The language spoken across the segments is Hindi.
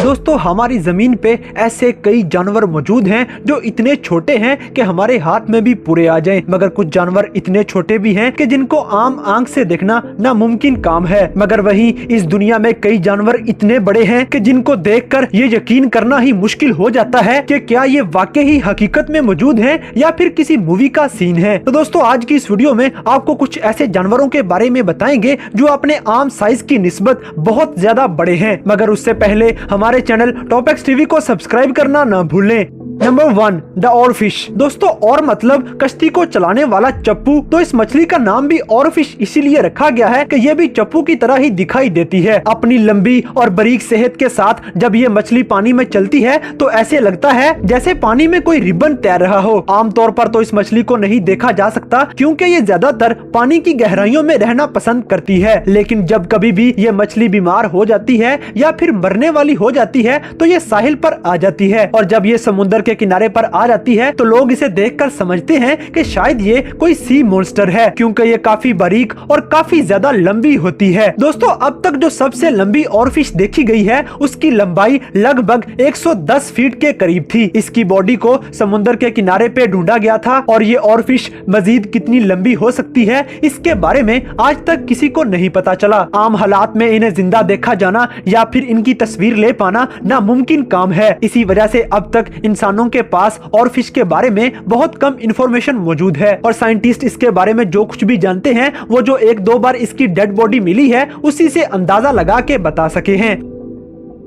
दोस्तों हमारी जमीन पे ऐसे कई जानवर मौजूद हैं जो इतने छोटे हैं कि हमारे हाथ में भी पूरे आ जाएं, मगर कुछ जानवर इतने छोटे भी हैं कि जिनको आम आंख से देखना नामुमकिन काम है। मगर वहीं इस दुनिया में कई जानवर इतने बड़े हैं कि जिनको देखकर ये यकीन करना ही मुश्किल हो जाता है कि क्या ये वाकई ही हकीकत में मौजूद हैं या फिर किसी मूवी का सीन है। तो दोस्तों आज की इस वीडियो में आपको कुछ ऐसे जानवरों के बारे में बताएंगे जो अपने आम साइज की निस्बत बहुत ज्यादा बड़े हैं। मगर उससे पहले हमारे चैनल टॉप एक्स टीवी को सब्सक्राइब करना न भूलें। नंबर 1 द और फिश। दोस्तों और मतलब कश्ती को चलाने वाला चप्पू। तो इस मछली का नाम भी और फिश इसीलिए रखा गया है कि ये भी चप्पू की तरह ही दिखाई देती है। अपनी लंबी और बारीक सेहत के साथ जब ये मछली पानी में चलती है तो ऐसे लगता है जैसे पानी में कोई रिबन तैर रहा हो। आमतौर पर तो इस मछली को नहीं देखा जा सकता क्योंकि ये ज्यादातर पानी की गहराइयों में रहना पसंद करती है। लेकिन जब कभी भी ये मछली बीमार हो जाती है या फिर मरने वाली हो जाती है तो ये साहिल पर आ जाती है, और जब ये समुद्र के किनारे पर आ जाती है तो लोग इसे देखकर समझते हैं कि शायद ये कोई सी मॉन्स्टर है, क्योंकि ये काफी बारीक और काफी ज्यादा लंबी होती है। दोस्तों अब तक जो सबसे लंबी और फिश देखी गई है उसकी लंबाई लगभग 110 फीट के करीब थी। इसकी बॉडी को समुद्र के किनारे पे ढूंढा गया था और ये और फिश मजीद कितनी लंबी हो सकती है इसके बारे में आज तक किसी को नहीं पता चला। आम हालात में इन्हें जिंदा देखा जाना या फिर इनकी तस्वीर ले पाना नामुमकिन काम है। इसी वजह से अब तक इंसानों के पास और फिश के बारे में बहुत कम इंफॉर्मेशन मौजूद है, और साइंटिस्ट इसके बारे में जो कुछ भी जानते हैं वो जो एक दो बार इसकी डेड बॉडी मिली है उसी से अंदाजा लगा के बता सके हैं।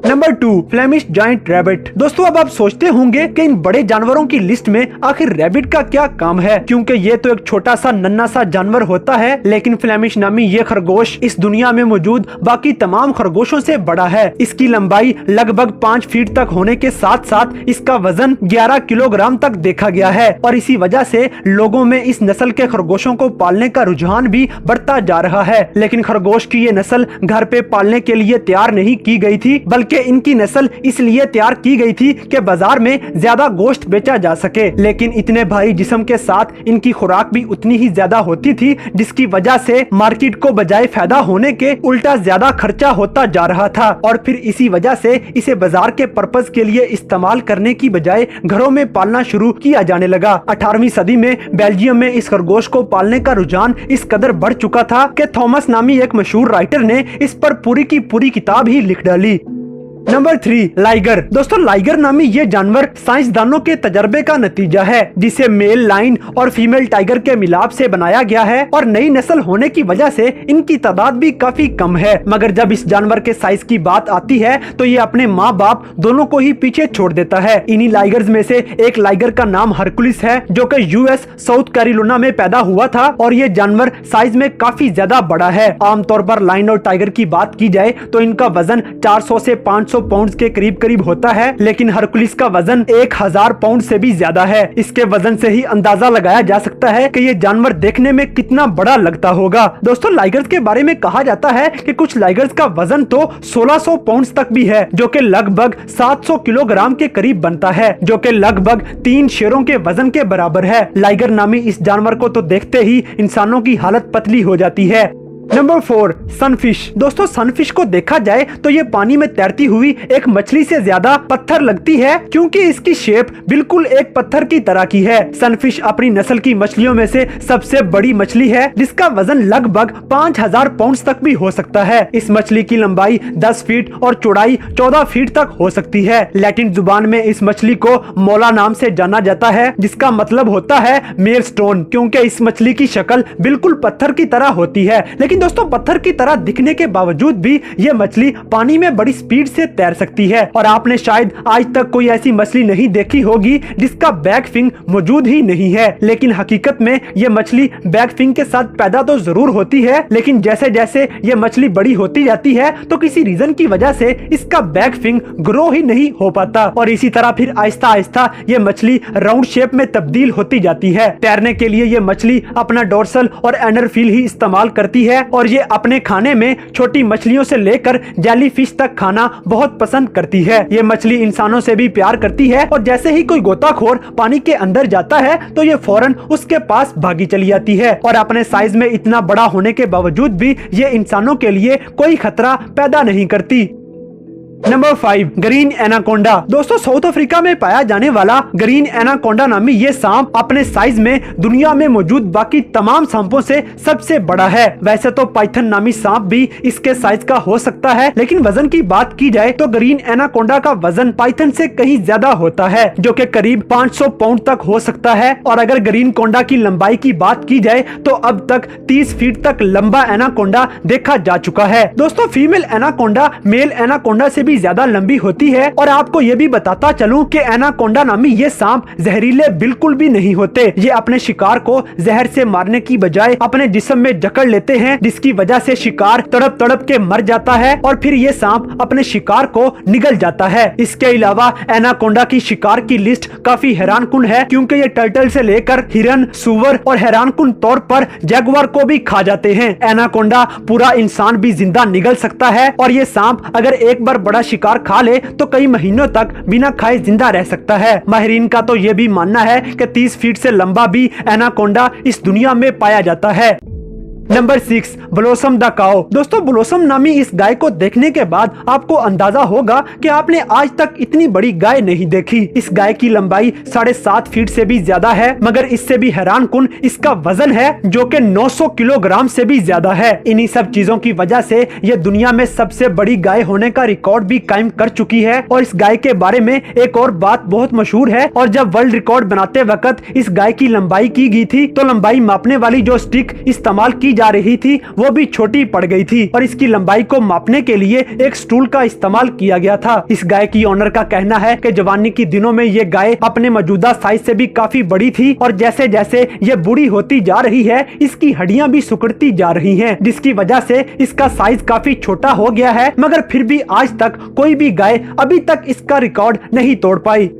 Number 2 Flemish giant rabbit. दोस्तों अब आप सोचते होंगे कि इन बड़े जानवरों की लिस्ट में आखिर रैबिट का क्या काम है, क्योंकि ये तो एक छोटा सा नन्हा सा जानवर होता है, लेकिन फ्लेमिश नामी ये खरगोश इस दुनिया में मौजूद बाकी तमाम खरगोशों से बड़ा है। इसकी लंबाई लगभग 5 फीट तक होने के साथ साथ इसका वजन 11 किलोग्राम तक देखा गया है, और इसी वजह से लोगों में इस नस्ल के खरगोशों को पालने का रुझान भी बढ़ता जा रहा है। लेकिन खरगोश की ये नस्ल घर पे पालने के लिए तैयार नहीं की गई थी, बल्कि इनकी नस्ल इसलिए तैयार की गई थी कि बाजार में ज्यादा गोश्त बेचा जा सके। लेकिन इतने भारी जिस्म के साथ इनकी खुराक भी उतनी ही ज्यादा होती थी, जिसकी वजह से मार्केट को बजाय फायदा होने के उल्टा ज्यादा खर्चा होता जा रहा था, और फिर इसी वजह से इसे बाजार के पर्पज के लिए इस्तेमाल करने की बजाय घरों में पालना शुरू किया जाने लगा। 18वीं सदी में बेल्जियम में इस खरगोश को पालने का रुझान इस कदर बढ़ चुका था कि थॉमस नामी एक मशहूर राइटर ने इस पर पूरी की पूरी किताब ही लिख डाली। Number 3 liger. दोस्तों लाइगर नामी ये जानवर साइंसदानों के तजर्बे का नतीजा है, जिसे मेल लाइन और फीमेल टाइगर के मिलाप से बनाया गया है, और नई नस्ल होने की वजह से इनकी तादाद भी काफी कम है। मगर जब इस जानवर के साइज की बात आती है तो ये अपने माँ बाप दोनों को ही पीछे छोड़ देता है। इन्हीं लाइगर्स में से एक लाइगर का नाम हरकुलिस है, जो कि यूएस साउथ कैरोलिना में पैदा हुआ था, और ये जानवर साइज में काफी ज्यादा बड़ा है। आमतौर पर लाइन और टाइगर की बात की जाए तो इनका वजन 400 से 500 पाउंड के करीब करीब होता है, लेकिन हरकुलिस का वजन 1000 पाउंड से भी ज्यादा है। इसके वजन से ही अंदाजा लगाया जा सकता है कि ये जानवर देखने में कितना बड़ा लगता होगा। दोस्तों लाइगर्स के बारे में कहा जाता है कि कुछ लाइगर्स का वजन तो 1600 पाउंड तक भी है, जो कि लगभग 700 किलोग्राम के करीब बनता है, जो कि लगभग 3 शेरों के वजन के बराबर है। लाइगर नामी इस जानवर को तो देखते ही इंसानों की हालत पतली हो जाती है। Number 4 sunfish. दोस्तों सनफिश को देखा जाए तो ये पानी में तैरती हुई एक मछली से ज्यादा पत्थर लगती है, क्योंकि इसकी शेप बिल्कुल एक पत्थर की तरह की है। सनफिश अपनी नस्ल की मछलियों में से सबसे बड़ी मछली है, जिसका वजन लगभग 5000 पाउंड तक भी हो सकता है। इस मछली की लंबाई 10 फीट और चौड़ाई 14 फीट तक हो सकती है। लैटिन जुबान में इस मछली को मोला नाम से जाना जाता है, जिसका मतलब होता है मेल स्टोन, क्योंकि इस मछली की शक्ल बिल्कुल पत्थर की तरह होती है। लेकिन दोस्तों पत्थर की तरह दिखने के बावजूद भी ये मछली पानी में बड़ी स्पीड से तैर सकती है, और आपने शायद आज तक कोई ऐसी मछली नहीं देखी होगी जिसका बैक फिंग मौजूद ही नहीं है। लेकिन हकीकत में ये मछली बैक फिंग के साथ पैदा तो जरूर होती है, लेकिन जैसे जैसे ये मछली बड़ी होती जाती है तो किसी रीजन की वजह से इसका बैक फिंग ग्रो ही नहीं हो पाता, और इसी तरह फिर आहिस्ता आहिस्ता ये मछली राउंड शेप में तब्दील होती जाती है। तैरने के लिए ये मछली अपना डोर्सल और एनर फील ही इस्तेमाल करती है, और ये अपने खाने में छोटी मछलियों से लेकर जेली फिश तक खाना बहुत पसंद करती है। ये मछली इंसानों से भी प्यार करती है, और जैसे ही कोई गोताखोर पानी के अंदर जाता है तो ये फौरन उसके पास भागी चली जाती है, और अपने साइज में इतना बड़ा होने के बावजूद भी ये इंसानों के लिए कोई खतरा पैदा नहीं करती। Number 5 green anaconda. दोस्तों साउथ अफ्रीका में पाया जाने वाला ग्रीन एनाकोंडा नामी ये सांप अपने साइज में दुनिया में मौजूद बाकी तमाम सांपों से सबसे बड़ा है। वैसे तो पाइथन नामी सांप भी इसके साइज का हो सकता है, लेकिन वजन की बात की जाए तो ग्रीन एनाकोंडा का वजन पाइथन से कहीं ज्यादा होता है, जो कि करीब 500 पाउंड तक हो सकता है। और अगर ग्रीन कोंडा की लंबाई की बात की जाए तो अब तक 30 फीट तक लंबा एनाकोंडा देखा जा चुका है। दोस्तों फीमेल एनाकोंडा मेल एनाकोंडा से भी ज्यादा लंबी होती है। और आपको ये भी बताता चलूं कि एनाकोंडा नामी ये सांप जहरीले बिल्कुल भी नहीं होते। ये अपने शिकार को जहर से मारने की बजाय अपने जिस्म में जकड़ लेते हैं, जिसकी वजह से शिकार तड़प तड़प के मर जाता है और फिर ये सांप अपने शिकार को निगल जाता है। इसके अलावा एनाकोंडा की शिकार की लिस्ट काफी हैरानकुन है, क्योंकि ये टर्टल से लेकर हिरन, सुअर और हैरानकुन तौर पर जगुआर को भी खा जाते हैं। एनाकोंडा पूरा इंसान भी जिंदा निगल सकता है और ये सांप अगर एक बार बड़ा शिकार खा ले तो कई महीनों तक बिना खाए जिंदा रह सकता है। माहिरीन का तो ये भी मानना है कि 30 फीट से लंबा भी एनाकोंडा इस दुनिया में पाया जाता है। नंबर 6 ब्लॉसम द काऊ। दोस्तों ब्लॉसम नामी इस गाय को देखने के बाद आपको अंदाजा होगा कि आपने आज तक इतनी बड़ी गाय नहीं देखी। इस गाय की लंबाई 7.5 फीट से भी ज्यादा है, मगर इससे भी हैरानकुन इसका वजन है जो कि 900 किलोग्राम से भी ज्यादा है। इन्हीं सब चीजों की वजह से ये दुनिया में सबसे बड़ी गाय होने का रिकॉर्ड भी कायम कर चुकी है। और इस गाय के बारे में एक और बात बहुत मशहूर है, और जब वर्ल्ड रिकॉर्ड बनाते वक्त इस गाय की लंबाई की गई थी तो लंबाई मापने वाली जो स्टिक इस्तेमाल की जा रही थी वो भी छोटी पड़ गई थी और इसकी लंबाई को मापने के लिए एक स्टूल का इस्तेमाल किया गया था। इस गाय की ओनर का कहना है कि जवानी के दिनों में ये गाय अपने मौजूदा साइज से भी काफी बड़ी थी और जैसे जैसे ये बूढ़ी होती जा रही है इसकी हड्डियां भी सिकुड़ती जा रही हैं, जिसकी वजह से इसका साइज काफी छोटा हो गया है। मगर फिर भी आज तक कोई भी गाय अभी तक इसका रिकॉर्ड नहीं तोड़ पाई।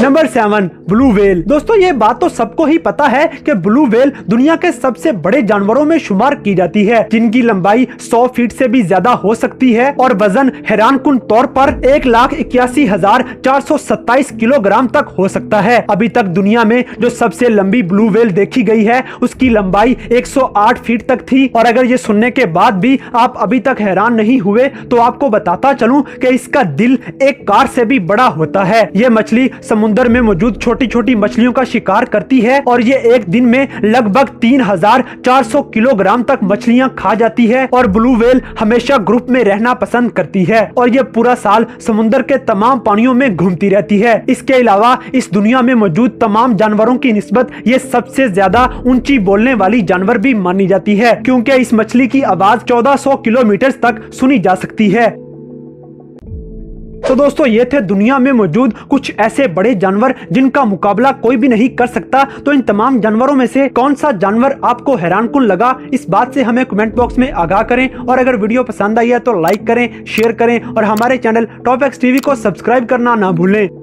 Number 7 blue whale. दोस्तों ये बात तो सबको ही पता है कि ब्लू व्हेल दुनिया के सबसे बड़े जानवरों में शुमार की जाती है, जिनकी लंबाई 100 फीट से भी ज्यादा हो सकती है और वजन हैरानकुन तौर पर 1,81,427 किलोग्राम तक हो सकता है। अभी तक दुनिया में जो सबसे लंबी ब्लू व्हेल देखी गई है उसकी लंबाई 108 फीट तक थी। और अगर ये सुनने के बाद भी आप अभी तक हैरान नहीं हुए तो आपको बताता चलूं कि इसका दिल एक कार से भी बड़ा होता है। ये मछली समुद्र में मौजूद छोटी छोटी मछलियों का शिकार करती है और ये एक दिन में लगभग 3,400 किलोग्राम तक मछलियां खा जाती है। और ब्लू व्हेल हमेशा ग्रुप में रहना पसंद करती है और ये पूरा साल समुद्र के तमाम पानियों में घूमती रहती है। इसके अलावा इस दुनिया में मौजूद तमाम जानवरों की निस्बत ये सबसे ज्यादा ऊंची बोलने वाली जानवर भी मानी जाती है, क्योंकि इस मछली की आवाज 1400 किलोमीटर तक सुनी जा सकती है। तो दोस्तों ये थे दुनिया में मौजूद कुछ ऐसे बड़े जानवर जिनका मुकाबला कोई भी नहीं कर सकता। तो इन तमाम जानवरों में से कौन सा जानवर आपको हैरानकुन लगा, इस बात से हमें कमेंट बॉक्स में आगाह करें। और अगर वीडियो पसंद आई है तो लाइक करें, शेयर करें और हमारे चैनल टॉप एक्स टीवी को सब्सक्राइब करना ना भूलें।